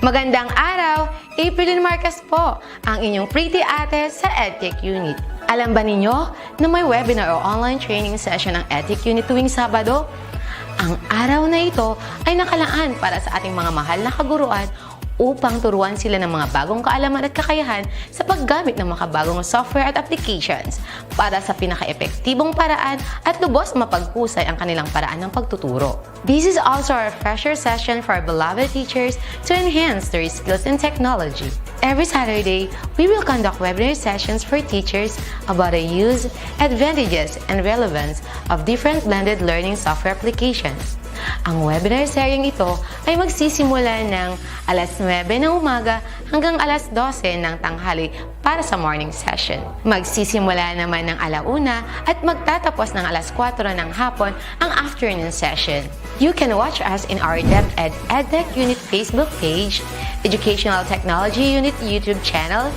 Magandang araw! April Marcas po, ang inyong pretty ate sa Edtech Unit. Alam ba ninyo na may webinar o online training session ng Edtech Unit tuwing Sabado? Ang araw na ito ay nakalaan para sa ating mga mahal na kaguruan upang turuan sila ng mga bagong kaalaman at kakayahan sa paggamit ng makabagong software at applications para sa pinaka-epektibong paraan at lubos mapaghusay ang kanilang paraan ng pagtuturo. This is also a refresher session for our beloved teachers to enhance their skills in technology. Every Saturday, we will conduct webinar sessions for teachers about the use, advantages, and relevance of different blended learning software applications. Ang webinar seryeng ito ay magsisimula ng alas 9 ng umaga hanggang alas 12 ng tanghali para sa morning session. Magsisimula naman ng alauna at magtatapos ng alas 4 ng hapon ang afternoon session. You can watch us in our DepEd Edtech Unit Facebook page, Educational Technology Unit YouTube channel,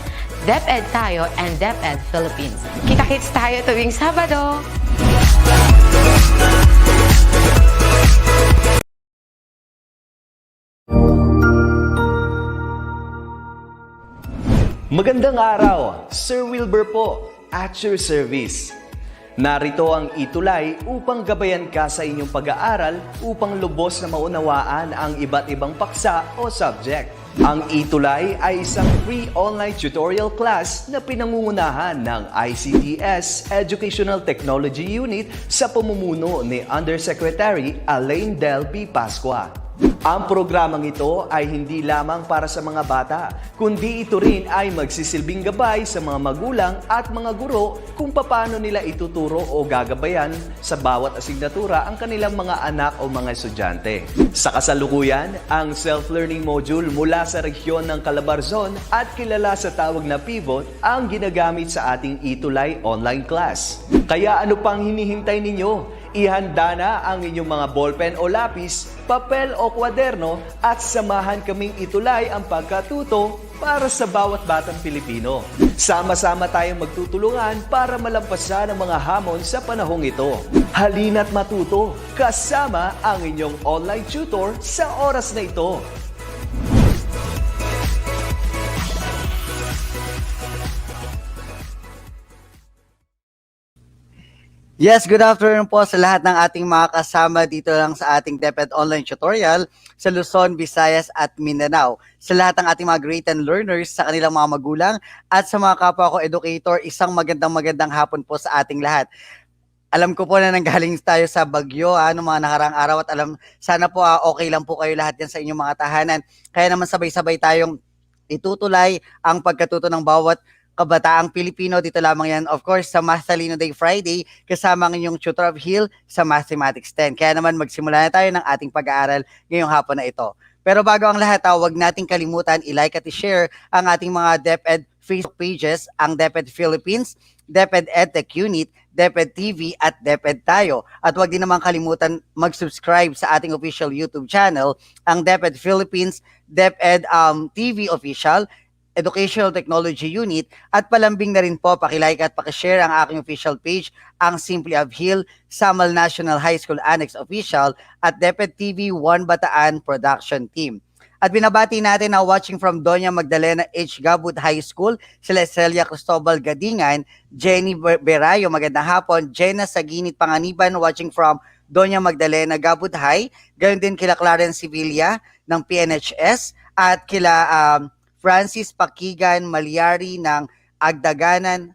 DepEd Tayo, and DepEd Philippines. Kita-kits tayo tuwing Sabado! Magandang araw! Sir Wilbur po, at your service. Narito ang ETUlay upang gabayan ka sa inyong pag-aaral upang lubos na maunawaan ang iba't ibang paksa o subject. Ang ETUlay ay isang free online tutorial class na pinangungunahan ng DepEd Educational Technology Unit sa pamumuno ni Undersecretary Elaine Del P. Pascua. Ang programang ito ay hindi lamang para sa mga bata, kundi ito rin ay magsisilbing gabay sa mga magulang at mga guro kung paano nila ituturo o gagabayan sa bawat asignatura ang kanilang mga anak o mga estudyante. Sa kasalukuyan, ang self-learning module mula sa rehiyon ng Calabarzon at kilala sa tawag na pivot ang ginagamit sa ating ETUlay online class. Kaya ano pang hinihintay ninyo? Ihanda na ang inyong mga ballpen o lapis, papel o kwaderno at samahan kaming itulay ang pagkatuto para sa bawat batang Pilipino. Sama-sama tayong magtutulungan para malampasan ang mga hamon sa panahong ito. Halina't matuto kasama ang inyong online tutor sa oras na ito. Yes, good afternoon po sa lahat ng ating mga kasama dito lang sa ating DepEd online tutorial sa Luzon, Visayas at Mindanao. Sa lahat ng ating mga grade 10 learners, sa kanilang mga magulang at sa mga kapwa ko educator, isang magandang hapon po sa ating lahat. Alam ko po na nanggaling tayo sa bagyo noong mga nakarang araw at sana po okay lang po kayo lahat yan sa inyong mga tahanan. Kaya naman sabay-sabay tayong itutulay ang pagkatuto ng bawat kabataang Pilipino. Dito lamang yan, of course, sa Math Talino Day Friday, kasama ang inyong tutor of Hill sa Mathematics 10. Kaya naman magsimula na tayo ng ating pag-aaral ngayong hapon na ito. Pero bago ang lahat, huwag nating kalimutan i-like at i-share ang ating mga DepEd Facebook pages, ang DepEd Philippines, DepEd Edtech Unit, DepEd TV at DepEd Tayo. At huwag din naman kalimutan mag-subscribe sa ating official YouTube channel, ang DepEd Philippines, DepEd TV Official, Educational Technology Unit at palambing na rin po pakilike at pakishare ang aking official page, ang Simply of Hill, Samal National High School Annex Official at DepEd TV 1 Bataan Production Team. At binabati natin na watching from Doña Magdalena H. Gabut High School, sila Celia Cristobal Gadingan, Jenny Berayo, magandang hapon, Jenna Saginit Panganiban watching from Doña Magdalena Gabut High, gayon din kila Clarence Sevilla ng PNHS at kila Francis Pakigan Malyari ng Agadanan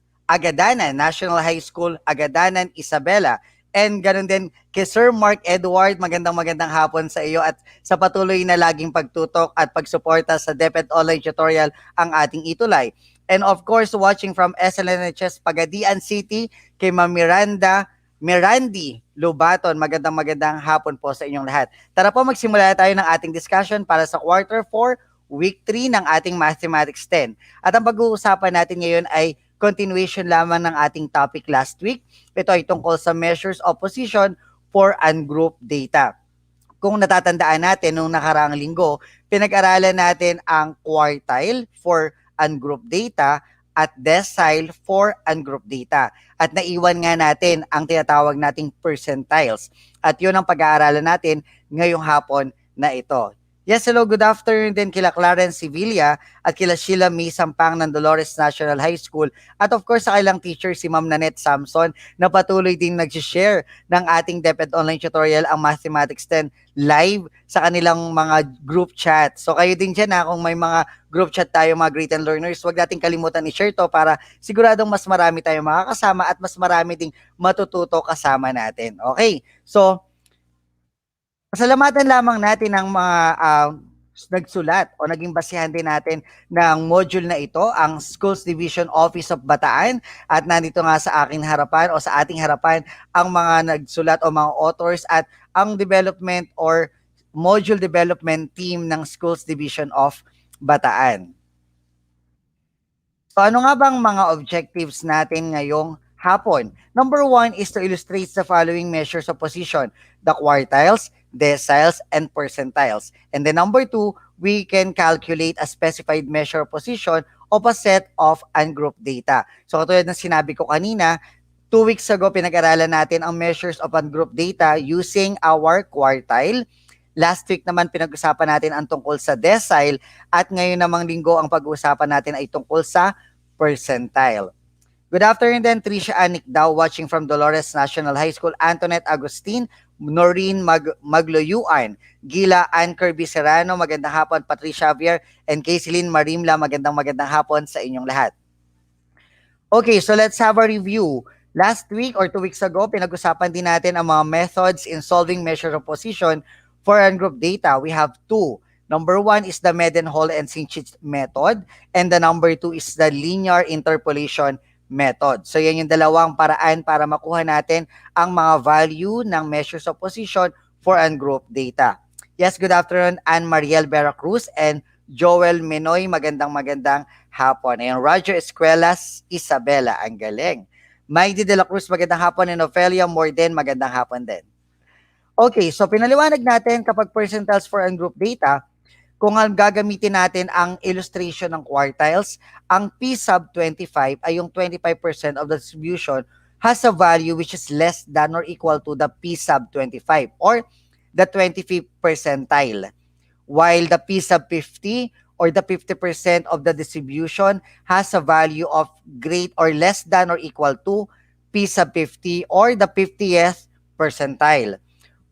National High School, Agadanan, Isabela. And ganun din kay Sir Mark Edward, magandang hapon sa iyo at sa patuloy na laging pagtutok at pagsuporta sa DepEd Online Tutorial ang ating itulay. And of course, watching from SLNHS Pagadian City, kay Ma'am Mirandi Lubaton, magandang hapon po sa inyong lahat. Tara po magsimula tayo ng ating discussion para sa Quarter 4, Week 3 ng ating Mathematics 10. At ang pag-uusapan natin ngayon ay continuation lamang ng ating topic last week. Ito ay tungkol sa measures of position for ungroup data. Kung natatandaan natin nung nakaraang linggo, pinag-aralan natin ang quartile for ungroup data at decile for ungroup data. At naiwan nga natin ang tinatawag nating percentiles. At yun ang pag-aaralan natin ngayong hapon na ito. Yes, hello, good afternoon din kila Clarence Sevilla at kila Sheila May Sampang ng Dolores National High School. At of course, sa kailang teacher, si Ma'am Nanette Samson, na patuloy din nag-share ng ating DepEd online tutorial ang Mathematics 10 live sa kanilang mga group chat. So kayo din dyan kung may mga group chat tayo mga great and learners, huwag natin kalimutan i-share to para siguradong mas marami tayong makakasama at mas marami ding matututo kasama natin. Okay, so pasalamatan lamang natin ang mga nagsulat o naging basihan din natin ng module na ito, ang Schools Division Office of Bataan. At nandito nga sa aking harapan o sa ating harapan ang mga nagsulat o mga authors at ang development or module development team ng Schools Division of Bataan. So ano nga bang mga objectives natin ngayong hapon? Number 1 is to illustrate the following measures of position: the quartiles, deciles, and percentiles. And then number 2, we can calculate a specified measure of position of a set of ungrouped data. So katulad ng sinabi ko kanina, 2 weeks ago pinag-aralan natin ang measures of ungrouped data using our quartile. Last week naman pinag-usapan natin ang tungkol sa decile at ngayon namang linggo ang pag-uusapan natin ay tungkol sa percentile. Good afternoon then, Tricia Anik daw watching from Dolores National High School, Antoinette Agustin, Noreen Magloyuan, Gila Ann Kirby Serrano, magandang hapon, Patricia Javier, and Kaysilyn Marimla, magandang hapon sa inyong lahat. Okay, so let's have a review. Last week or 2 weeks ago, pinag-usapan din natin ang mga methods in solving measure of position for ungrouped data. We have 2. Number 1 is the Mendenhall and Sinchit method, and the number 2 is the linear interpolation method. So yan yung dalawang paraan para makuha natin ang mga value ng measures of position for ungrouped data. Yes, good afternoon, Anne Mariel Veracruz and Joel Menoy, magandang hapon. Ayan, Roger Escuelas Isabela, ang galing. Maidi de la Cruz, magandang hapon, and Ophelia Morden, magandang hapon din. Okay, so pinaliwanag natin kapag percentiles for ungrouped data, kung gagamitin natin ang illustration ng quartiles, ang P sub 25 ay yung 25% of the distribution has a value which is less than or equal to the P sub 25 or the 25th percentile. While the P sub 50 or the 50% of the distribution has a value of great or less than or equal to P sub 50 or the 50th percentile.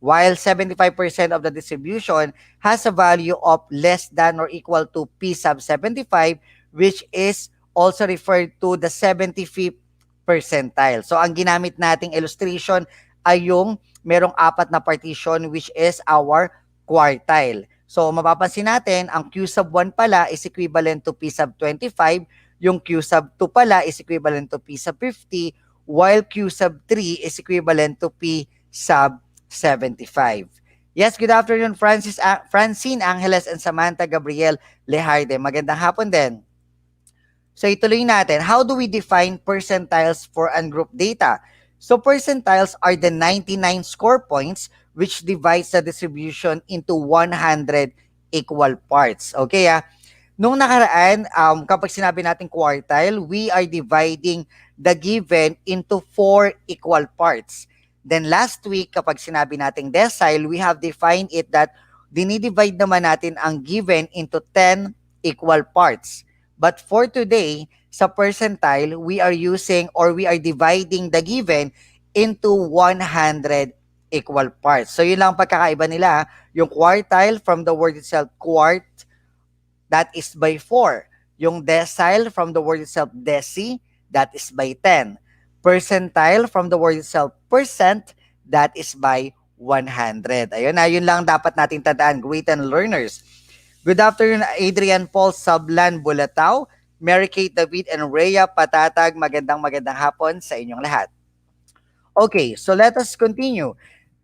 While 75% of the distribution has a value of less than or equal to P sub 75, which is also referred to the 75th percentile. So, ang ginamit nating illustration ay yung merong 4 na partition, which is our quartile. So, mapapansin natin, ang Q sub 1 pala is equivalent to P sub 25, yung Q sub 2 pala is equivalent to P sub 50, while Q sub 3 is equivalent to P sub 75. Yes, good afternoon, Francine Angeles and Samantha Gabriel Lejarde. Magandang hapon din. So ituloy natin, how do we define percentiles for ungrouped data? So percentiles are the 99 score points which divides the distribution into 100 equal parts. Okay, nung nakaraan, kapag sinabi natin quartile, we are dividing the given into 4 equal parts. Then last week, kapag sinabi nating decile, we have defined it that dinidivide naman natin ang given into 10 equal parts. But for today, sa percentile, we are using or we are dividing the given into 100 equal parts. So yun lang pagkakaiba nila. Yung quartile from the word itself, quart, that is by 4. Yung decile from the word itself, deci, that is by 10. Percentile from the word itself, percent, that is by 100. Ayun na, yun lang dapat natin tandaan, great and learners. Good afternoon, Adrian Paul Sablan Bulatao, Mary Kate David and Rhea Patatag, magandang hapon sa inyong lahat. Okay, so let us continue.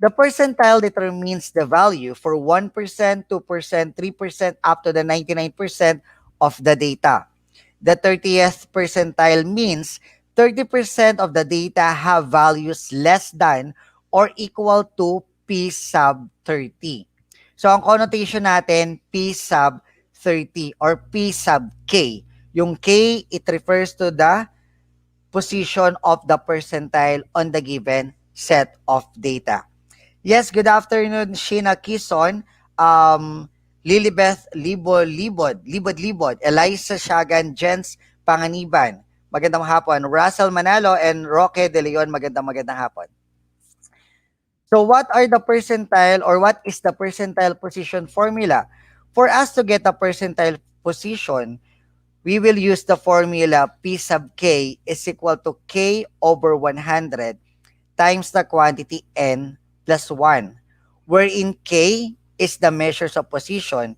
The percentile determines the value for 1%, 2%, 3%, up to the 99% of the data. The 30th percentile means 30% of the data have values less than or equal to P sub 30. So, ang connotation natin, P sub 30 or P sub K. Yung K, it refers to the position of the percentile on the given set of data. Yes, good afternoon, Sheena Kison, Lilibeth Libod, Eliza Siagan, Jens Panganiban, magandang hapon. Russell Manalo and Roque De Leon, magandang hapon. So what are the percentile or what is the percentile position formula? For us to get a percentile position, we will use the formula P sub K is equal to K over 100 times the quantity N plus 1, wherein K is the measures of position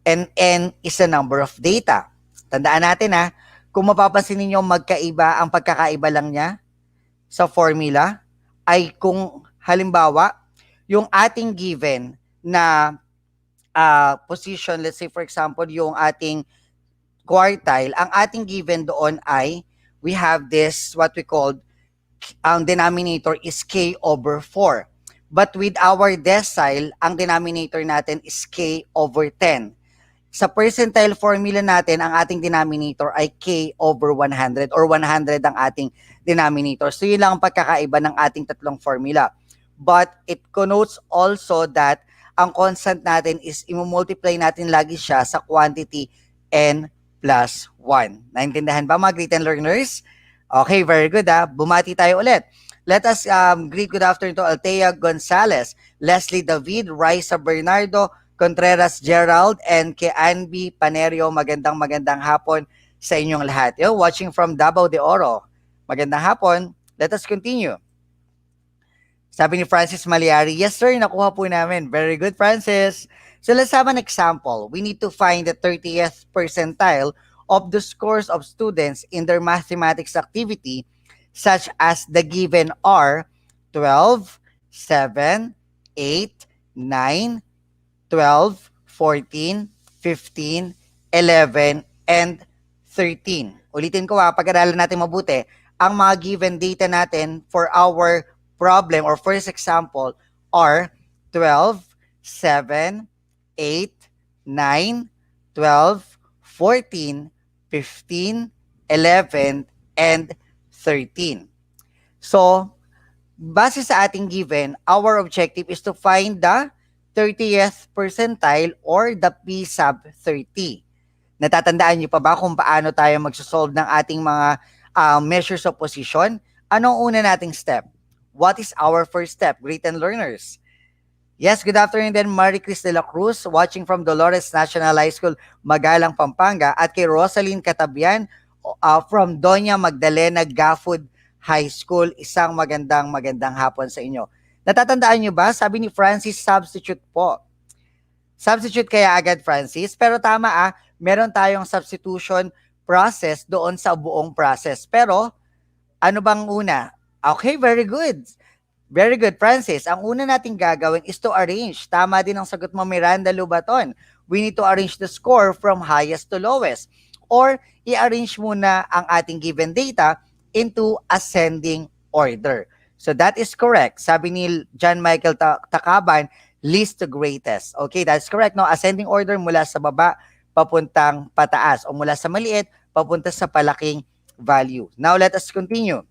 and N is the number of data. Tandaan natin kung mapapansin ninyo magkaiba, ang pagkakaiba lang niya sa formula ay kung halimbawa, yung ating given na position, let's say for example, yung ating quartile, ang ating given doon ay we have this, what we call, ang denominator is K over 4. But with our decile, ang denominator natin is K over 10. Sa percentile formula natin, ang ating denominator ay K over 100 or 100 ang ating denominator. So yun lang ang pagkakaiba ng ating tatlong formula. But it connotes also that ang constant natin is i-multiply natin lagi siya sa quantity N plus 1. Naintindihan ba mga great and learners? Okay, very good Bumati tayo ulit. Let us greet good afternoon to Althea Gonzalez, Leslie David, Raisa Bernardo, Contreras Gerald, and kay Anby Panerio, magandang hapon sa inyong lahat. Watching from Davao de Oro, magandang hapon. Let us continue. Sabi ni Francis Maliari, yes sir, nakuha po namin. Very good, Francis. So let's have an example. We need to find the 30th percentile of the scores of students in their mathematics activity, such as the given are 12, 7, 8, 9, 12, 14, 15, 11, and 13. Ulitin ko pag-aralan natin mabuti. Ang mga given data natin for our problem or first example are 12, 7, 8, 9, 12, 14, 15, 11, and 13. So, base sa ating given, our objective is to find the 30th percentile or the P sub 30. Natatandaan niyo pa ba kung paano tayo magsosolve ng ating mga measures of position? Anong una nating step? What is our first step, great and learners? Yes, good afternoon then, Marie Cris de la Cruz, watching from Dolores National High School, Magalang, Pampanga, at kay Rosaline Catabian from Doña Magdalena Gafud High School. Isang magandang hapon sa inyo. Natatandaan nyo ba? Sabi ni Francis, substitute po. Substitute kaya agad, Francis. Pero tama meron tayong substitution process doon sa buong process. Pero, ano bang una? Okay, very good. Very good, Francis. Ang una nating gagawin is to arrange. Tama din ang sagot mo, Miranda Lubaton. We need to arrange the score from highest to lowest. Or, i-arrange muna ang ating given data into ascending order. So that is correct. Sabi ni John Michael Takaban, least to greatest. Okay, that's correct. No, ascending order mula sa baba papuntang pataas o mula sa maliit papunta sa palaking value. Now let us continue.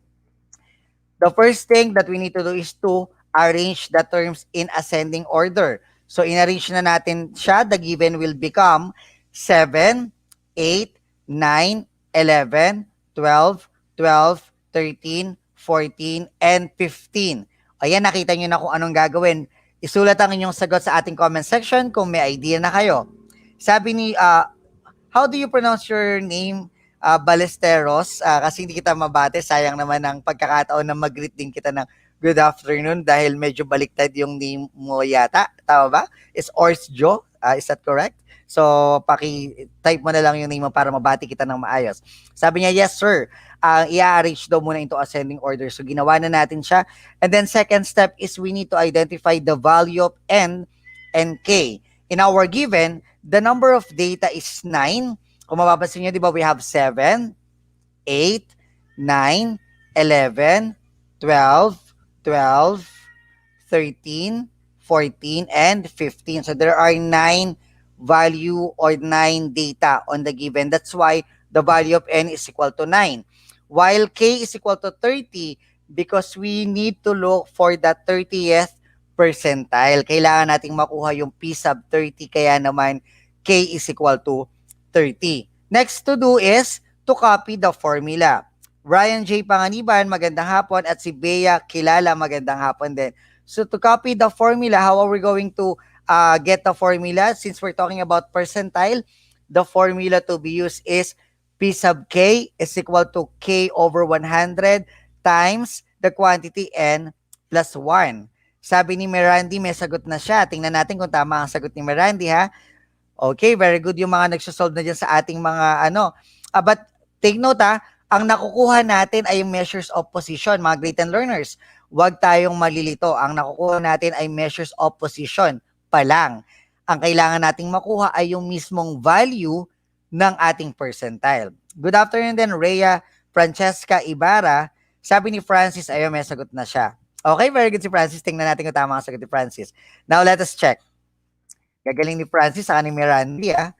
The first thing that we need to do is to arrange the terms in ascending order. So in-arrange na natin siya. The given will become 7, 8, 9, 11, 12, 12, 13, 14, and 15. Ayan, nakita nyo na kung anong gagawin. Isulat ang inyong sagot sa ating comment section kung may idea na kayo. Sabi ni, how do you pronounce your name, Balesteros? Kasi hindi kita mabate, sayang naman ang pagkakataon na mag-greet din kita ng good afternoon dahil medyo baliktad yung name mo yata. Tama ba? It's Orsjo. Is that correct? So, paki-type mo na lang yung name mo para mabati kita ng maayos. Sabi niya, yes sir. I-arrange daw muna into ascending order. So, ginawa na natin siya. And then, second step is we need to identify the value of N and K. In our given, the number of data is 9. Kung mapapansin nyo, di ba, we have 7, 8, 9, 11, 12, 12, 13, 14, and 15. So, there are 9 value or 9 data on the given. That's why the value of N is equal to 9. While K is equal to 30 because we need to look for the 30th percentile. Kailangan nating makuha yung P sub 30, kaya naman K is equal to 30. Next to do is to copy the formula. Ryan J. Panganiban, magandang hapon, at si Bea Kilala, magandang hapon din. So to copy the formula, how are we going to get the formula? Since we're talking about percentile, the formula to be used is P sub K is equal to K over 100 times the quantity N plus 1. Sabi ni Mirandi, may sagot na siya. Tingnan natin kung tama ang sagot ni Mirandi, ha? Okay, very good yung mga nagsosolve na dyan sa ating mga but take note, ha, ang nakukuha natin ay measures of position, mga great and learners. Huwag tayong malilito. Ang nakukuha natin ay measures of position pa lang. Ang kailangan nating makuha ay yung mismong value ng ating percentile. Good afternoon din, Rhea Francesca Ibarra. Sabi ni Francis, ayun, may sagot na siya. Okay, very good si Francis. Tingnan natin kung tama ang sagot ni Francis. Now, let us check. Gagaling ni Francis sa ni Mirandi, ah.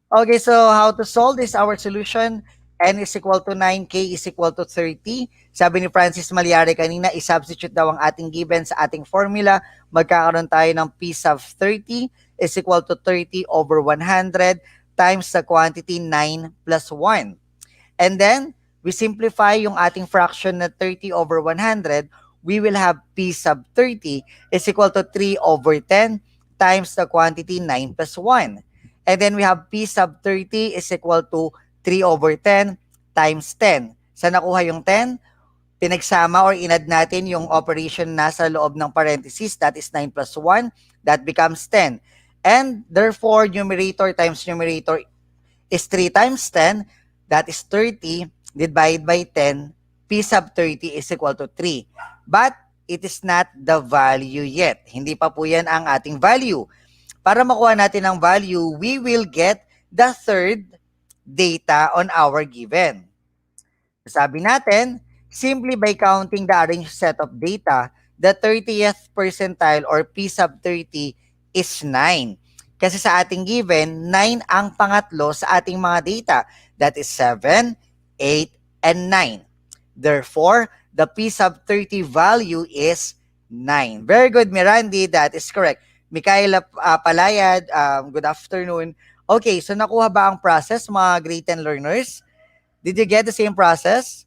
Okay, so how to solve this? Our solution, N is equal to 9, K is equal to 30. Sabi ni Francis Malyari kanina, i-substitute daw ang ating given sa ating formula. Magkakaroon tayo ng P sub 30 is equal to 30 over 100 times the quantity 9 plus 1. And then, we simplify yung ating fraction na 30 over 100. We will have P sub 30 is equal to 3 over 10 times the quantity 9 plus 1. And then we have P sub 30 is equal to 3 over 10 times 10. Sa nakuha yung 10, pinagsama or inad natin yung operation nasa loob ng parenthesis, that is 9 plus 1, that becomes 10. And therefore, numerator times numerator is 3 times 10, that is 30, divided by 10, P sub 30 is equal to 3. But it is not the value yet. Hindi pa po yan ang ating value. Para makuha natin ang value, we will get the third data on our given. Sabi natin, simply by counting the arranged set of data, the 30th percentile or P sub 30 is 9. Kasi sa ating given, 9 ang pangatlo sa ating mga data. That is 7, 8, and 9. Therefore, the P sub 30 value is 9. Very good, Mirandi. That is correct. Mikaela Palayad, good afternoon. Okay, so nakuha ba ang process, mga great and learners? Did you get the same process?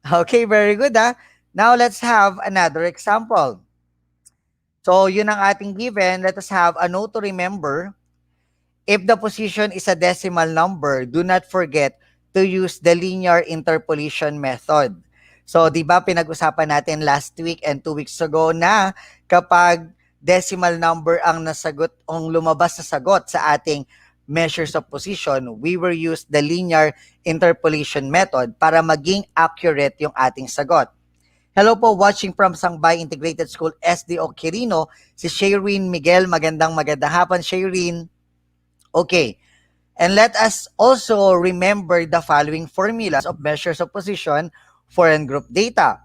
Okay, very good, ha? Now, let's have another example. So, yun ang ating given. Let us have a note to remember. If the position is a decimal number, do not forget to use the linear interpolation method. So, di ba pinag-usapan natin last week and 2 weeks ago na kapag decimal number ang nasagot, ang lumabas na sagot sa ating measures of position, we will use the linear interpolation method para maging accurate yung ating sagot. Hello po, watching from Sangbay Integrated School, SDO Quirino, si Shaireen Miguel. Magandang hapon, Shaireen. Okay, and let us also remember the following formulas of measures of position for ungroup data.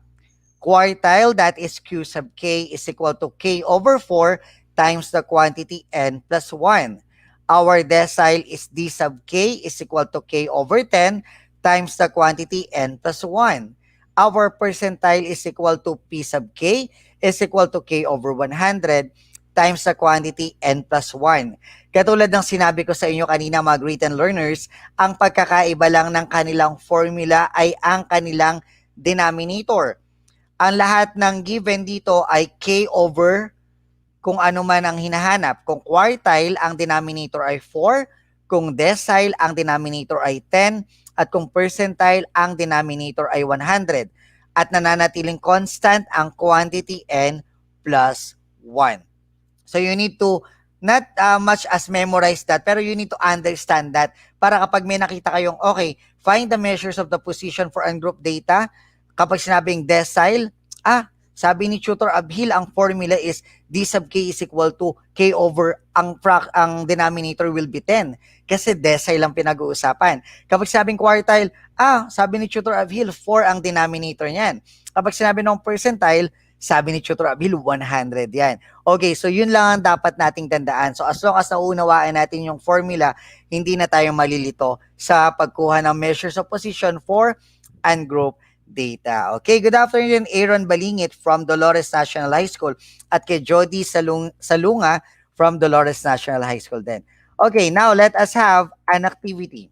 Quartile, that is Q sub K is equal to K over 4 times the quantity N plus 1. Our decile is D sub K is equal to K over 10 times the quantity N plus 1. Our percentile is equal to P sub K is equal to K over 100 times the quantity N plus 1. Katulad ng sinabi ko sa inyo kanina, mga great and learners, ang pagkakaiba lang ng kanilang formula ay ang kanilang denominator. Ang lahat ng given dito ay K over kung ano man ang hinahanap. Kung quartile, ang denominator ay 4. Kung decile, ang denominator ay 10. At kung percentile, ang denominator ay 100. At nananatiling constant ang quantity N plus 1. So you need to not much as memorize that, pero you need to understand that para kapag may nakita kayong, okay, find the measures of the position for ungroup data. Kapag sinabing decile, sabi ni Tutor Abhil, ang formula is D sub K is equal to K over, ang denominator will be 10. Kasi decile lang pinag-uusapan. Kapag sabing quartile, sabi ni Tutor Abhil, 4 ang denominator niyan. Kapag sinabi ng percentile, sabi ni Tutor Abhil, 100 yan. Okay, so yun lang ang dapat nating tandaan. So as long as naunawaan natin yung formula, hindi na tayo malilito sa pagkuha ng measures of position for ungroup data. Okay, good afternoon, Aaron Balingit from Dolores National High School at kay Jody Salunga from Dolores National High School din. Okay, now let us have an activity.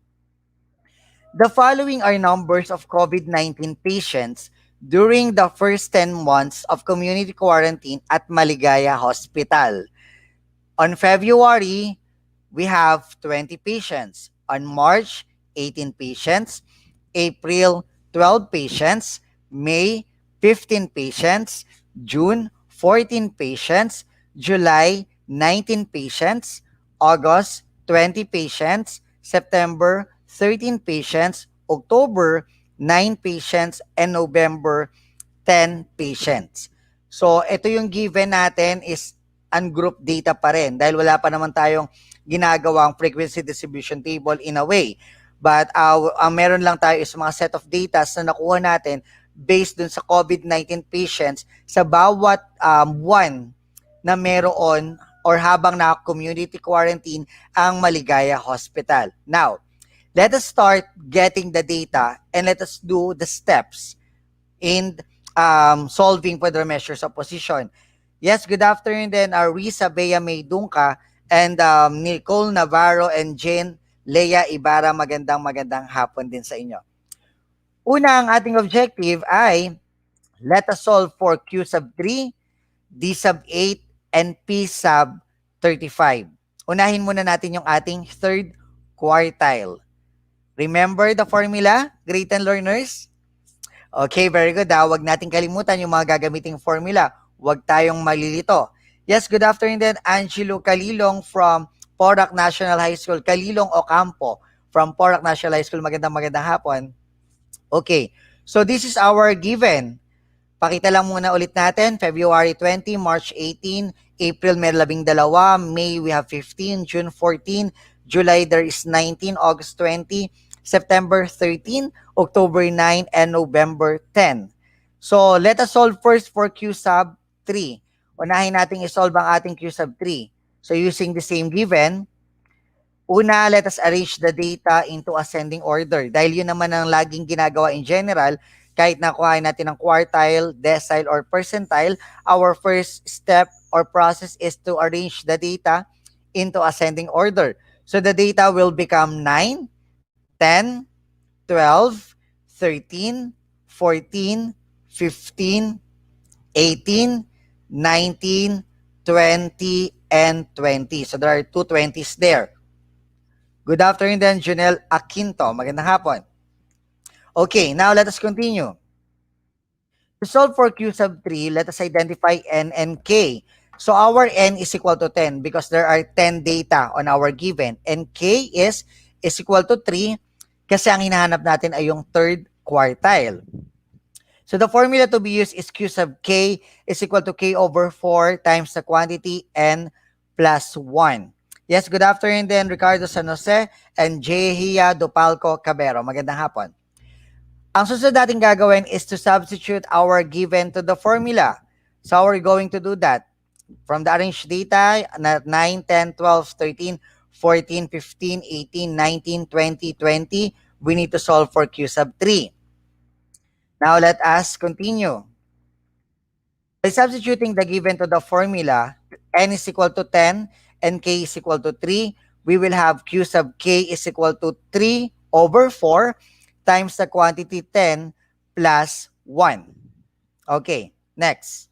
The following are numbers of COVID-19 patients during the first 10 months of community quarantine at Maligaya Hospital. On February, we have 20 patients. On March, 18 patients. April, 12 patients. May, 15 patients. June, 14 patients. July, 19 patients. August, 20 patients. September, 13 patients. October, 9 patients. And November, 10 patients. So, ito yung given natin is ungroup data pa rin dahil wala pa naman tayong ginagawang frequency distribution table in a way. But ang meron lang tayo is mga set of data na nakuha natin based dun sa COVID-19 patients sa bawat buwan na meron or habang na-community quarantine ang Maligaya Hospital. Now, let us start getting the data and let us do the steps in solving for the measures of position. Yes, good afternoon then, Risa Bea Maydungka and Nicole Navarro and Jane Leia Ibarra. Magandang hapon din sa inyo. Una, ang ating objective ay let us solve for Q sub 3, D sub 8, and P sub 35. Unahin muna natin yung ating third quartile. Remember the formula, great and learners? Okay, very good. Huwag natin kalimutan yung mga gagamiting formula. Huwag tayong malilito. Yes, good afternoon din, Angelo Calilong from Porac National High School. Calilong Ocampo from Porac National High School. Magandang hapon. Okay, so this is our given. Pakita lang muna ulit natin. February 20, March 18, April may 12, May we have 15, June 14, July there is 19, August 20, September 13, October 9, and November 10. So, let us solve first for Q sub 3. Unahin natin isolve ang ating Q sub 3. So, using the same given, una, let us arrange the data into ascending order. Dahil yun naman ang laging ginagawa in general, kahit nakuhain natin ng quartile, decile, or percentile, our first step or process is to arrange the data into ascending order. So, the data will become 9, 10, 12, 13, 14, 15, 18, 19, 20, and 20. So there are two 20s there. Good afternoon then, Junel Aquinto. Magandang hapon. Okay, now let us continue. To solve for Q sub 3, let us identify N and K. So our N is equal to 10 because there are 10 data on our given. And K is equal to 3 kasi ang hinahanap natin ay yung third quartile. So the formula to be used is Q sub K is equal to K over 4 times the quantity N plus 1. Yes, good afternoon then, Ricardo San Jose and Jehia Dupalco Cabero. Magandang hapon. Ang susunod natin gagawin is to substitute our given to the formula. So how are we going to do that? From the arranged data, 9, 10, 12, 13, 14, 15, 18, 19, 20, 20, we need to solve for Q sub 3. Now, let us continue. By substituting the given to the formula, N is equal to 10 and K is equal to 3, we will have Q sub K is equal to 3 over 4 times the quantity 10 plus 1. Okay, next.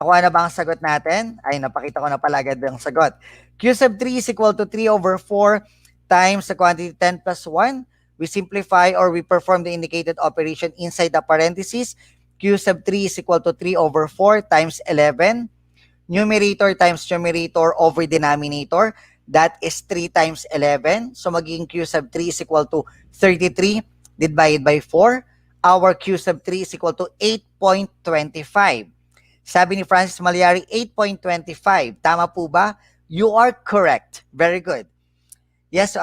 Nakuha na ba ang sagot natin? Ay, napakita ko na pala agad ang sagot. Q sub 3 is equal to 3 over 4 times the quantity 10 plus 1. We simplify or we perform the indicated operation inside the parentheses. Q sub 3 is equal to 3 over 4 times 11. Numerator times numerator over denominator. That is 3 times 11. So magiging Q sub 3 is equal to 33 divided by 4. Our Q sub 3 is equal to 8.25. Sabi ni Francis Malyari, 8.25. Tama po ba? You are correct. Very good. Yes,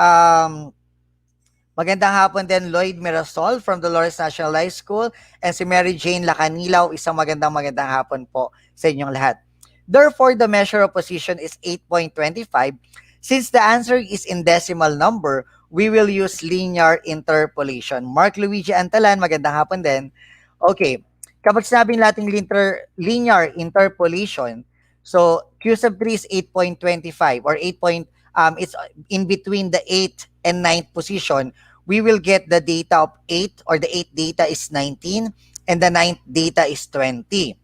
magandang hapon din, Lloyd Mirasol from Dolores National High School and si Mary Jane Lacanilaw. Isang magandang hapon po sa inyong lahat. Therefore, the measure of position is 8.25. Since the answer is in decimal number, we will use linear interpolation. Mark Luigi Antalan, magandang hapon din. Okay, kapag sinabing natin linear interpolation, so Q sub 3 is 8.25 or 8 point, it's in between the 8th and 9th position. We will get the data of 8 or the 8th data is 19 and the 9th data is 20.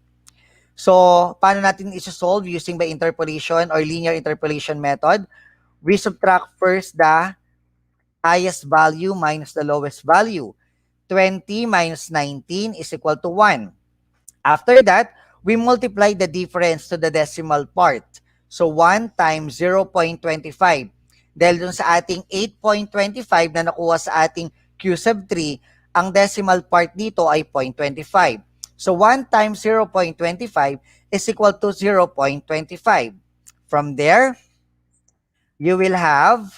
So, paano natin isosolve using by interpolation or linear interpolation method? We subtract first the highest value minus the lowest value. 20 minus 19 is equal to 1. After that, we multiply the difference to the decimal part. So, 1 times 0.25. Dahil dun sa ating 8.25 na nakuha sa ating Q sub 3, ang decimal part dito ay 0.25. So, 1 times 0.25 is equal to 0.25. From there, you will have,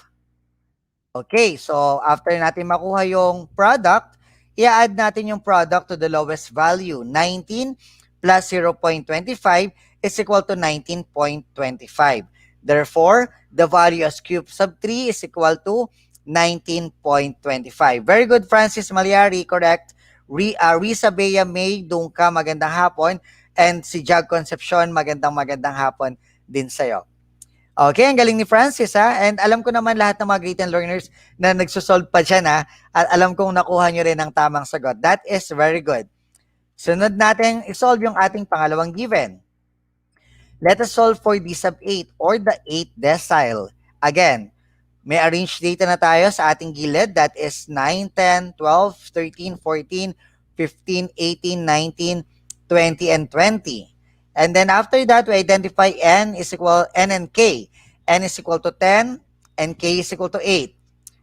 okay, so after natin makuha yung product, i-add natin yung product to the lowest value. 19 plus 0.25 is equal to 19.25. Therefore, the value as cube sub 3 is equal to 19.25. Very good, Francis Malyari, correct. Risa Bea May Dungka, magandang hapon. And si Jag Concepcion, magandang hapon din sa'yo. Okay, ang galing ni Francis ha. And alam ko naman lahat ng mga grade 10 learners na nagsosolve pa dyan ha. At alam kong nakuha nyo rin ang tamang sagot. That is very good. Sunod natin isolve yung ating pangalawang given. Let us solve for D sub 8 or the 8th decile. Again, may arranged data na tayo sa ating gilid. That is 9, 10, 12, 13, 14, 15, 18, 19, 20, and 20. And then after that, we identify N and K. N is equal to 10 and K is equal to 8.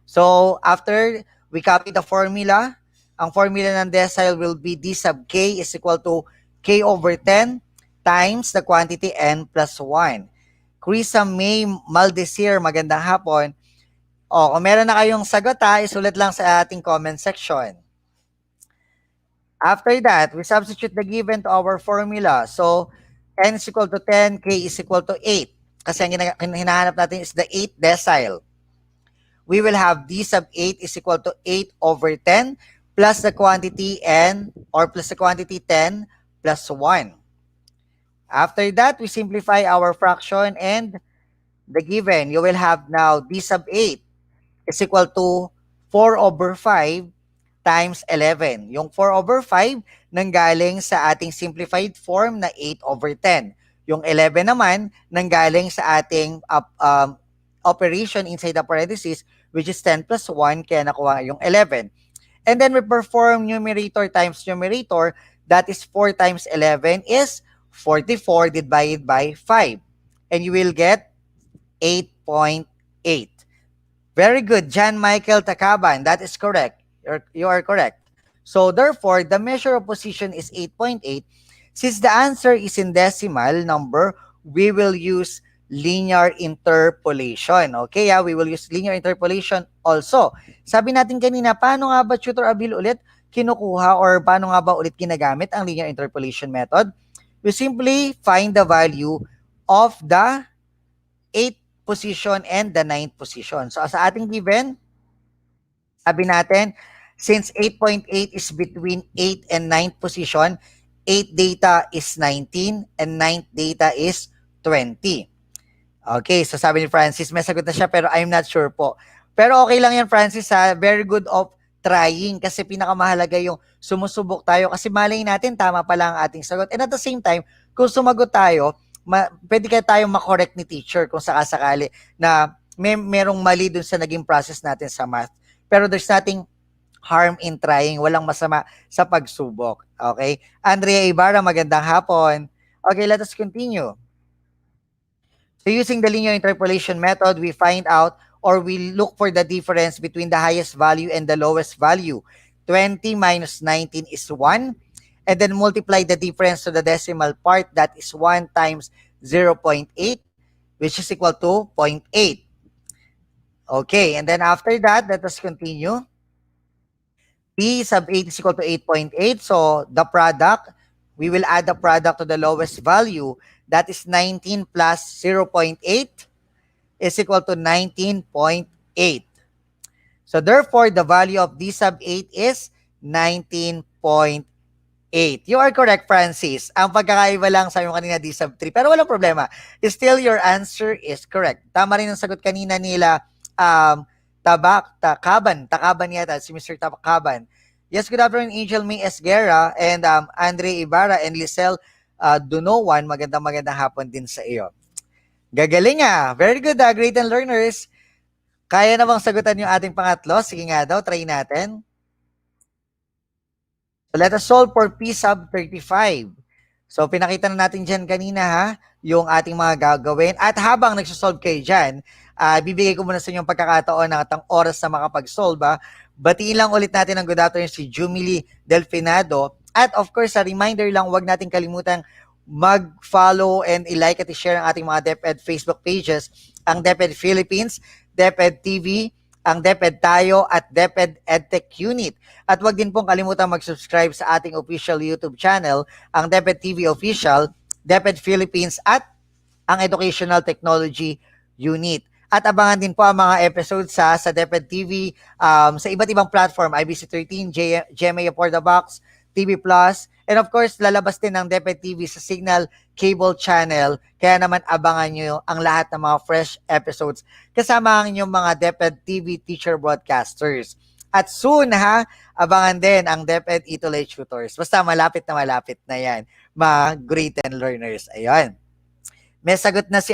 So after we copy the formula, ang formula ng decile will be D sub K is equal to K over 10 times the quantity N plus 1. Krisa May Maldesir, magandang hapon. O, kung meron na kayong sagot isulat lang sa ating comment section. After that, we substitute the given to our formula. So, N is equal to 10, K is equal to 8. Kasi ang hinahanap natin is the 8th decile. We will have D sub 8 is equal to 8 over 10 plus the quantity N or plus the quantity 10 plus 1. After that, we simplify our fraction and the given. You will have now D sub 8 is equal to 4 over 5 times 11. Yung 4 over 5 nanggaling sa ating simplified form na 8 over 10. Yung 11 naman nanggaling sa ating operation inside the parentheses, which is 10 plus 1, kaya nakuha yung 11. And then we perform numerator times numerator. That is 4 times 11 is 44 divided by 5. And you will get 8.8. Very good, John Michael Takaban. That is correct. You are correct. So therefore, the measure of position is 8.8. Since the answer is in decimal number, we will use linear interpolation. Okay, we will use linear interpolation also. Sabi natin kanina, paano nga ba, Tutor Abil, ulit kinukuha or paano nga ba ulit ginagamit ang linear interpolation method? We simply find the value of the 8th position and the 9th position. So sa ating given, sabi natin, since 8.8 is between 8 and 9th position, 8 data is 19 and 9th data is 20. Okay, so sabi ni Francis, may sagot na siya pero I'm not sure po. Pero okay lang yan, Francis, ha? Very good of trying kasi pinakamahalaga yung sumusubok tayo kasi malay natin tama pala ang ating sagot. And at the same time, kung sumagot tayo, pwede kaya tayong makorek ni teacher kung sakasakali na merong mali dun sa naging process natin sa math. Pero there's nothing harm in trying. Walang masama sa pagsubok. Okay? Andrea Ibarra, magandang hapon. Okay, let us continue. So using the linear interpolation method, we find out or we look for the difference between the highest value and the lowest value. 20 minus 19 is 1. And then multiply the difference to the decimal part. That is 1 times 0.8, which is equal to 0.8. Okay, and then after that, let us continue. P sub 8 is equal to 8.8. So the product, we will add the product to the lowest value. That is 19 plus 0.8 is equal to 19.8. So therefore, the value of D sub 8 is 19.8. You are correct, Francis. Ang pagkakaiba lang sabi mo kanina D sub 3. Pero walang problema. Still, your answer is correct. Tama rin ang sagot kanina nila Takaban yata, si Mr. Takaban. Yes, good afternoon, Angel May Esguerra and Andre Ibarra and Lisel Dunowan. Magandang hapon din sa iyo. Gagaling ah. Very good, great and learners. Kaya na bang sagutan yung ating pangatlo? Sige nga daw, try natin. So let us solve for P sub 35. So pinakita na natin dyan kanina ha, yung ating mga gagawin. At habang nagsosolve kayo dyan, bibigay ko muna sa inyo ang pagkakataon ng atang oras na makapag-solve. Batiin lang ulit natin ang good afternoon si Jumili Delfinado. At of course, a reminder lang, huwag natin kalimutang mag-follow and i-like at i-share ang ating mga DepEd Facebook pages, ang DepEd Philippines, DepEd TV, ang DepEd Tayo at DepEd Edtech Unit. At huwag din pong kalimutan mag-subscribe sa ating official YouTube channel, ang DepEd TV Official, DepEd Philippines at ang Educational Technology Unit. At abangan din po ang mga episodes sa DepEd TV sa iba't ibang platform, IBC13, GMA For the Box, TV Plus, and of course, lalabas din ng DepEd TV sa Signal Cable Channel. Kaya naman abangan nyo ang lahat ng mga fresh episodes kasama ang inyong mga DepEd TV teacher broadcasters. At soon abangan din ang DepEd ETUlay tutors. Basta malapit na yan, mga great and learners. Ayun. May sagot na si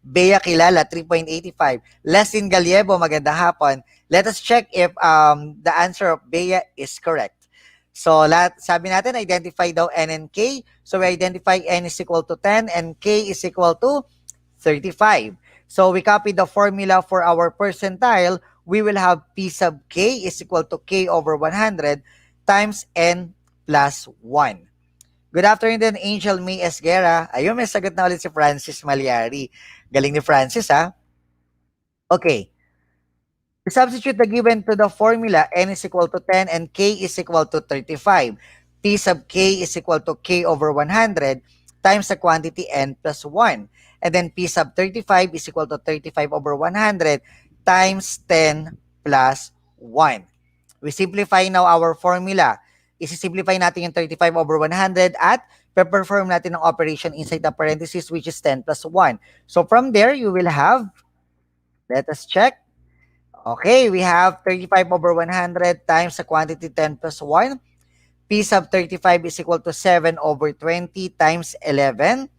Bea Kilala, 3.85. Leslin Galiebo, magandang hapon. Let us check if the answer of Bea is correct. So, sabi natin, identify daw N and K. So, we identify N is equal to 10 and K is equal to 35. So, we copy the formula for our percentile. We will have P sub K is equal to K over 100 times N plus 1. Good afternoon din, Angel May Esguerra. Ayun, may sagot na ulit si Francis Malyari. Galing ni Francis, ha? Okay. We substitute the given to the formula, N is equal to 10 and K is equal to 35. P sub K is equal to K over 100 times the quantity N plus 1. And then P sub 35 is equal to 35 over 100 times 10 plus 1. We simplify now our formula. Isi-simplify natin yung 35 over 100 at perform natin ang operation inside the parentheses which is 10 plus 1. So from there, you will have, let us check. Okay, we have 35 over 100 times the quantity 10 plus 1. P sub 35 is equal to 7 over 20 times 11.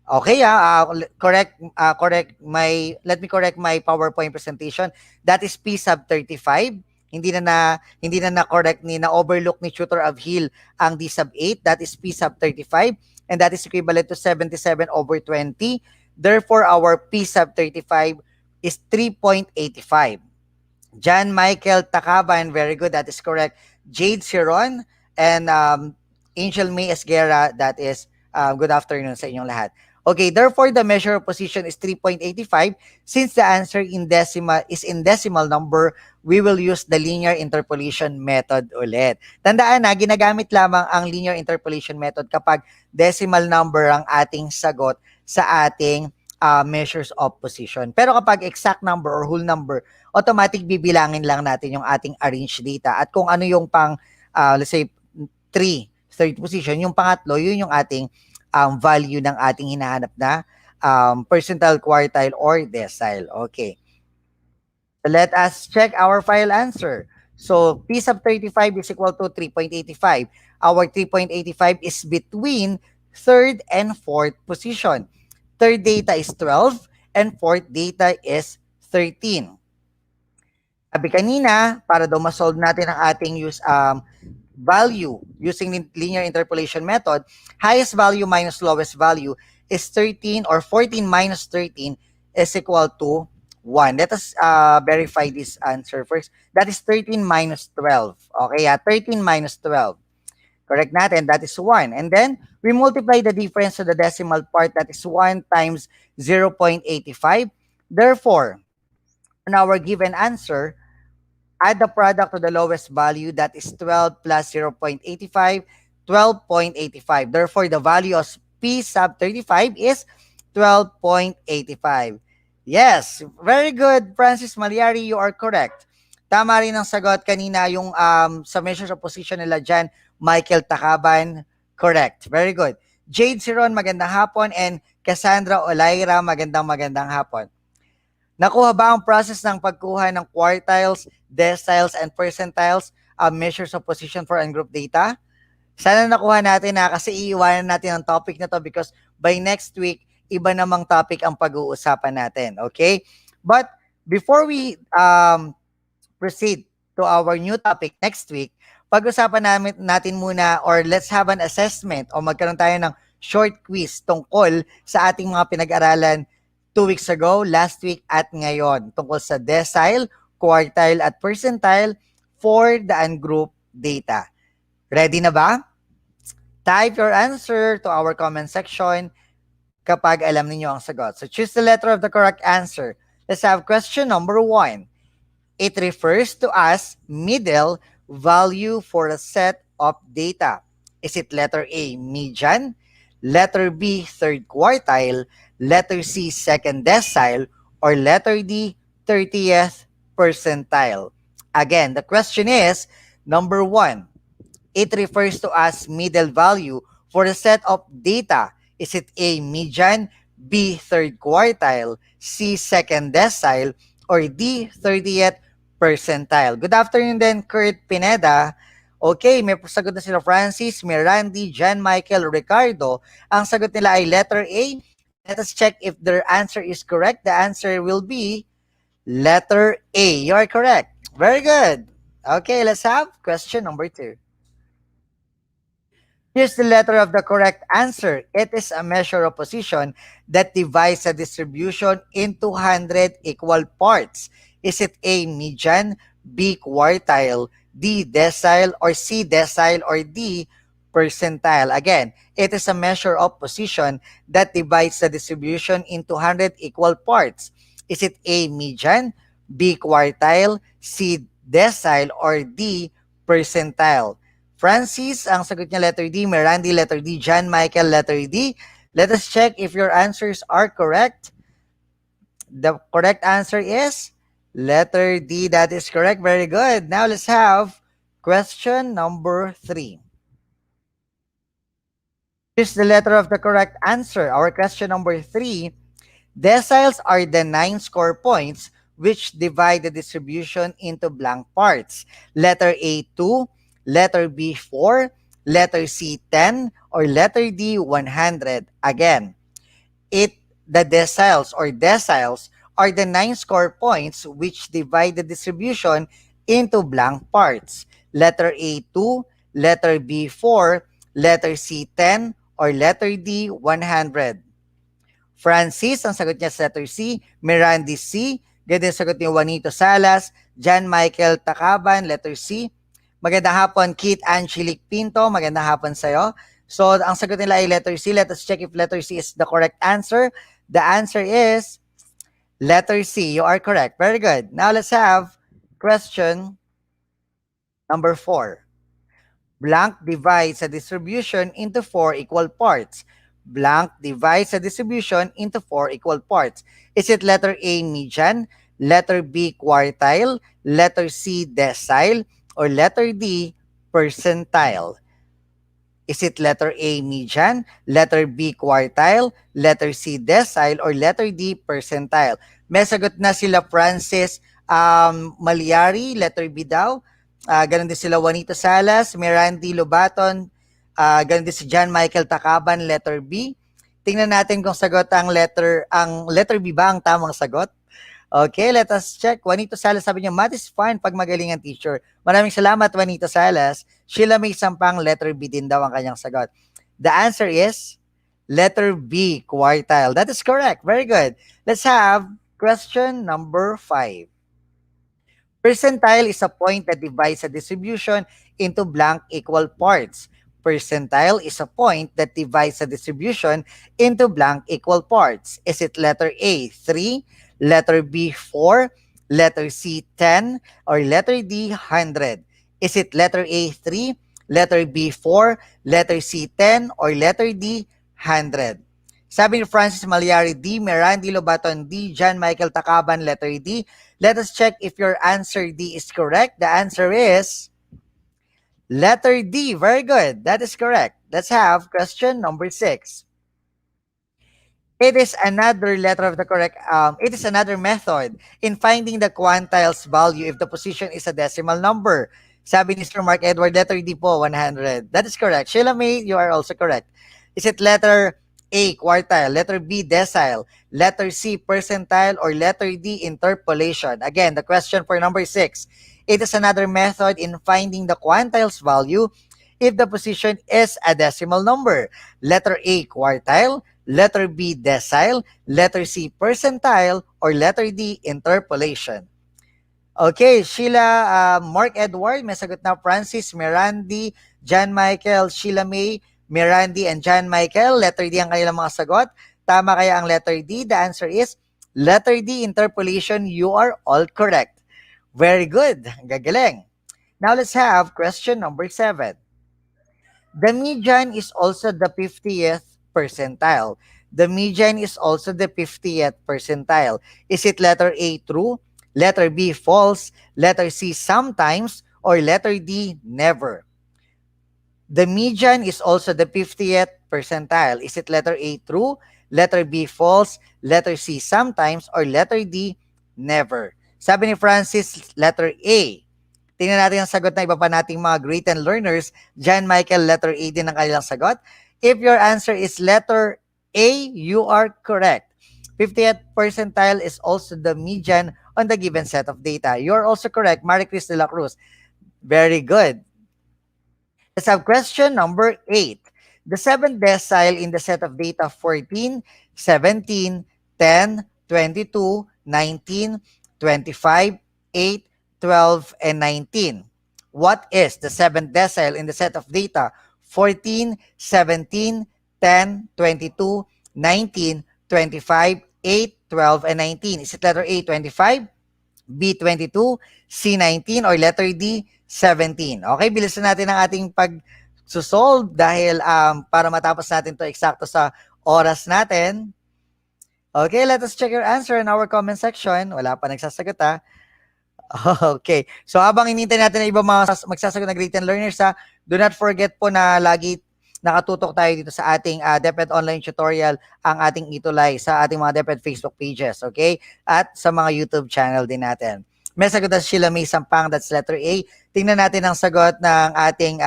Okay, let me correct my PowerPoint presentation. That is P sub 35. Hindi na correct na overlook ni Tutor of Hill ang D sub 8. That is P sub 35 and that is equivalent to 77 over 20. Therefore, our P sub 35 is 3.85. John Michael Takaban, very good, that is correct. Jade Siron and Angel May Esguerra, that is good afternoon sa inyong lahat. Okay, therefore, the measure of position is 3.85. Since the answer in decimal number, we will use the linear interpolation method ulit. Tandaan na, ginagamit lamang ang linear interpolation method kapag decimal number ang ating sagot sa ating measures of position. Pero kapag exact number or whole number, automatic bibilangin lang natin yung ating arranged data. At kung ano yung let's say, third position, yung pangatlo, yun yung ating value ng ating hinahanap na percentile, quartile, or decile. Okay. So let us check our final answer. So P sub 35 is equal to 3.85. Our 3.85 is between third and fourth position. Third data is 12 and fourth data is 13. Sabi kanina, para daw ma-solve natin ang ating value using linear interpolation method, highest value minus lowest value is 13 or 14 minus 13 is equal to 1. Let us verify this answer first. That is 13 minus 12. Okay, 13 minus 12. Correct natin, that is 1. And then, we multiply the difference to the decimal part, that is 1 times 0.85. Therefore, on our given answer, add the product to the lowest value, that is 12 plus 0.85, 12.85. Therefore, the value of P sub 35 is 12.85. Yes, very good, Francis Malyari, you are correct. Tama rin ang sagot kanina yung sa measures of position nila dyan, Michael Takaban, correct. Very good. Jade Siron, magandang hapon, and Cassandra Olaira, magandang hapon. Nakuha ba ang process ng pagkuha ng quartiles, deciles, and percentiles, measures of position for ungroup data? Sana nakuha natin na kasi iiwanan natin ang topic na to because by next week, iba namang topic ang pag-uusapan natin. Okay? But before we proceed to our new topic next week, pag-usapan natin muna or let's have an assessment o magkaroon tayo ng short quiz tungkol sa ating mga pinag-aralan 2 weeks ago, last week at ngayon tungkol sa decile, quartile at percentile for the ungroup data. Ready na ba? Type your answer to our comment section kapag alam niyo ang sagot. So choose the letter of the correct answer. Let's have question number 1. It refers to as middle value for a set of data. Is it letter A, median, letter B, third quartile, letter C, second decile, or letter D, 30th percentile? Again, the question is, number 1, it refers to as middle value for a set of data. Is it A, median, B, third quartile, C, second decile, or D, 30th percentile? Good afternoon then, Kurt Pineda. Okay, may sagot na sila Francis, may Randy, John Michael, Ricardo. Ang sagot nila ay letter A. Let us check if their answer is correct. The answer will be letter A. You are correct. Very good. Okay, let's have question number 2. Here's the letter of the correct answer. It is a measure of position that divides a distribution into 100 equal parts. Is it A, median, B, quartile, D, decile, or C, decile, or D, percentile? Again, it is a measure of position that divides the distribution into 100 equal parts. Is it A, median, B, quartile, C, decile, or D, percentile? Francis, ang sagot niya letter D. Mirandi, letter D. John Michael, letter D. Let us check if your answers are correct. The correct answer is letter D. That is correct. Very good. Now let's have question number 3. Here's the letter of the correct answer. Our question number 3. Deciles are the 9 score points which divide the distribution into blank parts. Letter A, 2. Letter B, 4, letter C, 10, or letter D, 100. Again, the deciles are the 9 score points which divide the distribution into blank parts. Letter A, 2, letter B, 4, letter C, 10, or letter D, 100. Francis, ang sagot niya sa letter C. Mirandi, C. Ganyan sagot ni Juanito Salas. John Michael Takaban, letter C. Magandang hapon, Kit Angelique Pinto. Magandang hapon sa'yo. So, ang sagot nila ay letter C. Let us check if letter C is the correct answer. The answer is letter C. You are correct. Very good. Now, let's have question number 4. Blank divides a distribution into 4 equal parts. Blank divides a distribution into 4 equal parts. Is it letter A, median, letter B, quartile, letter C, decile, or letter D, percentile? Is it letter A, median, letter B, quartile, letter C, decile, or letter D, percentile? May sagot na sila Francis Malyari, letter B daw. Ganon din sila Juanito Salas, Mirandi Lobaton, ganon din si John Michael Takaban, letter B. Tingnan natin kung sagot ang letter B ba ang tamang sagot. Okay, let us check. Juanito Salas, sabi niya, math is fun pag magaling ang teacher. Maraming salamat, Juanito Salas. Sheila May Sampang, letter B din daw ang kanyang sagot. The answer is letter B, quartile. That is correct. Very good. Let's have question number 5. Percentile is a point that divides a distribution into blank equal parts. Percentile is a point that divides a distribution into blank equal parts. Is it letter A, 3, letter B, 4, letter C, 10, or letter D, 100? Is it letter A, 3, letter B, 4, letter C, 10, or letter D, 100? Sabi ni Francis Malyari, D. Merandi Lobaton, D. John Michael Takaban, letter D. Let us check if your answer D is correct. The answer is letter D. Very good. That is correct. Let's have question number 6. It is another letter of the correct, it is another method in finding the quantiles value if the position is a decimal number. Sabi ni Sir Mark Edward, letter D po, 100. That is correct. Sheila May, you are also correct. Is it letter A, quartile, letter B, decile, letter C, percentile, or letter D, interpolation? Again, the question for number 6. It is another method in finding the quantiles value if the position is a decimal number. Letter A, quartile, letter B, decile, letter C, percentile, or letter D, interpolation. Okay, Sheila, Mark Edward, may sagot na. Francis, Mirandi, John Michael, Sheila May, Mirandi, and John Michael. Letter D ang kanilang mga sagot. Tama kaya ang letter D? The answer is letter D, interpolation. You are all correct. Very good. Gagaling. Now let's have question number 7. The median is also the 50th percentile. The median is also the 50th percentile. Is it letter A, true? Letter B, false? Letter C, sometimes? Or letter D, never? The median is also the 50th percentile. Is it letter A, true? Letter B, false? Letter C, sometimes? Or letter D, never? Sabi ni Francis, letter A. Tingnan natin ang sagot na iba pa nating mga great and learners. John Michael, letter A din ang kanilang sagot. If your answer is letter A, you are correct. 50th percentile is also the median on the given set of data. You're also correct, Marie Cris de la Cruz. Very good. Let's have question number 8. The 7th decile in the set of data 14, 17, 10, 22, 19, 25, 8, 12, and 19. What is the 7th decile in the set of data 14, 17, 10, 22, 19, 25, 8, 12, and 19? Is it letter A, 25, B, 22, C, 19, or letter D, 17? Okay, bilisan natin ang ating pag-solve dahil para matapos natin to eksakto sa oras natin. Okay, let us check your answer in our comment section. Wala pa nagsasagot ha. Okay. So habang inintay natin na ibang mga magsasagot na great and learners, do not forget po na lagi nakatutok tayo dito sa ating DepEd online tutorial, ang ating ETUlay sa ating mga DepEd Facebook pages, okay? At sa mga YouTube channel din natin. May sagot na Sheila May Sampang, that's letter A. Tingnan natin ang sagot ng ating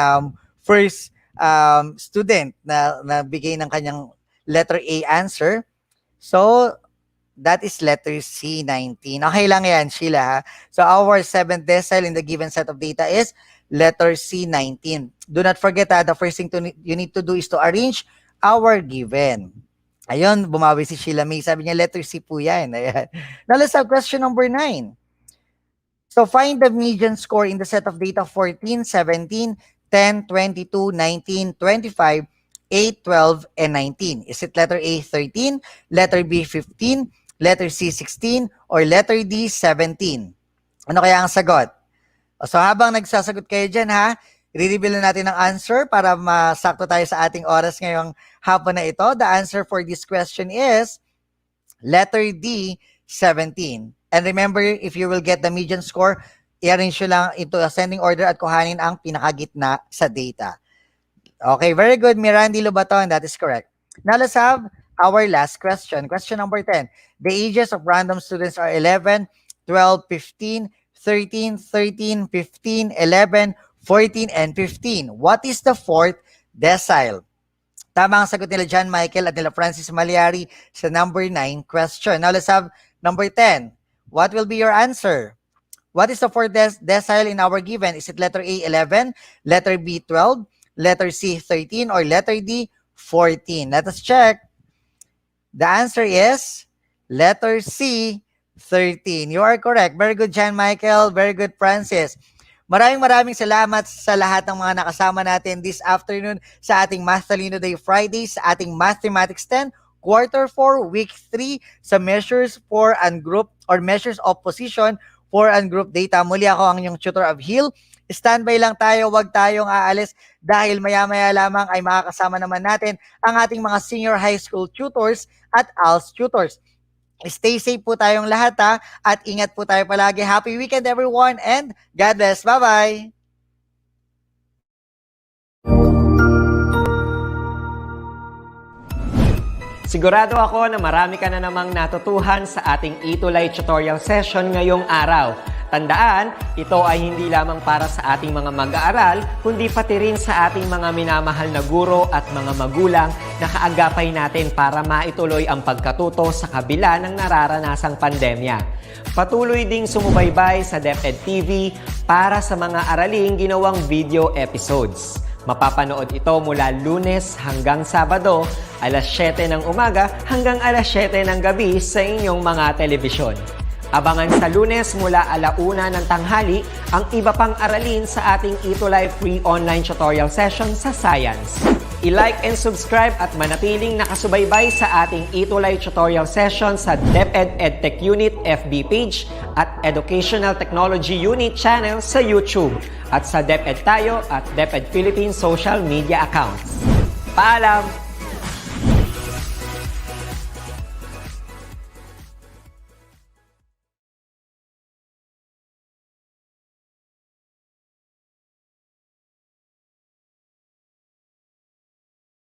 first student na bigay ng kanyang letter A answer. So, that is letter C, 19. Okay lang yan, Sheila, ha? So, our 7th decile in the given set of data is letter C, 19. Do not forget, the first thing you need to do is to arrange our given. Ayun, bumawi si Sheila May. Sabi niya, letter C po yan. Ayan. Now, let's have question number 9. So, find the median score in the set of data 14, 17, 10, 22, 19, 25, 8, 12, and 19. Is it letter A, 13, letter B, 15, letter C, 16, or letter D, 17? Ano kaya ang sagot? So habang nagsasagot kayo dyan i-reveal natin ang answer para masakto tayo sa ating oras ngayong hapon na ito. The answer for this question is letter D, 17. And remember, if you will get the median score, i-arrange nyo lang into ascending order at kuhanin ang pinakagitna sa data. Okay, very good, Mirandi Lobaton. That is correct. Now let's have our last question. Question number 10. The ages of random students are 11, 12, 15, 13, 13, 15, 11, 14, and 15. What is the 4th decile? Tama ang sagot nila John Michael at nila Francis Malyari sa number 9 question. Now let's have number 10. What will be your answer? What is the 4th decile in our given? Is it letter A, 11, letter B, 12, letter C, 13, or letter D, 14? Let us check. The answer is letter C, 13. You are correct. Very good, John Michael. Very good, Francis. Maraming salamat sa lahat ng mga nakasama natin this afternoon sa ating Math Talino Day Friday, sa ating Mathematics 10, Quarter 4, Week 3, sa Measures for Ungroup or Measures of Position for Ungroup Data. Muli ako ang inyong tutor of Hill, Standby lang tayo, wag tayong aalis dahil maya-maya lamang ay makakasama naman natin ang ating mga senior high school tutors at ALS tutors. Stay safe po tayong lahat at ingat po tayo palagi. Happy weekend everyone and God bless. Bye-bye! Sigurado ako na marami ka na namang natutuhan sa ating ETUlay tutorial session ngayong araw. Tandaan, ito ay hindi lamang para sa ating mga mag-aaral, kundi pati rin sa ating mga minamahal na guro at mga magulang na kaagapay natin para maituloy ang pagkatuto sa kabila ng nararanasang pandemya. Patuloy ding sumubaybay sa DepEd TV para sa mga araling ginawang video episodes. Mapapanood ito mula Lunes hanggang Sabado, alas 7 ng umaga hanggang alas 7 ng gabi sa inyong mga telebisyon. Abangan sa Lunes mula 1:00 ng tanghali ang iba pang aralin sa ating ETUlay free online tutorial session sa Science. I-like and subscribe at manatiling nakasubaybay sa ating ETUlay tutorial session sa DepEd Edtech Unit FB page at Educational Technology Unit channel sa YouTube at sa DepEd Tayo at DepEd Philippines social media accounts. Paalam!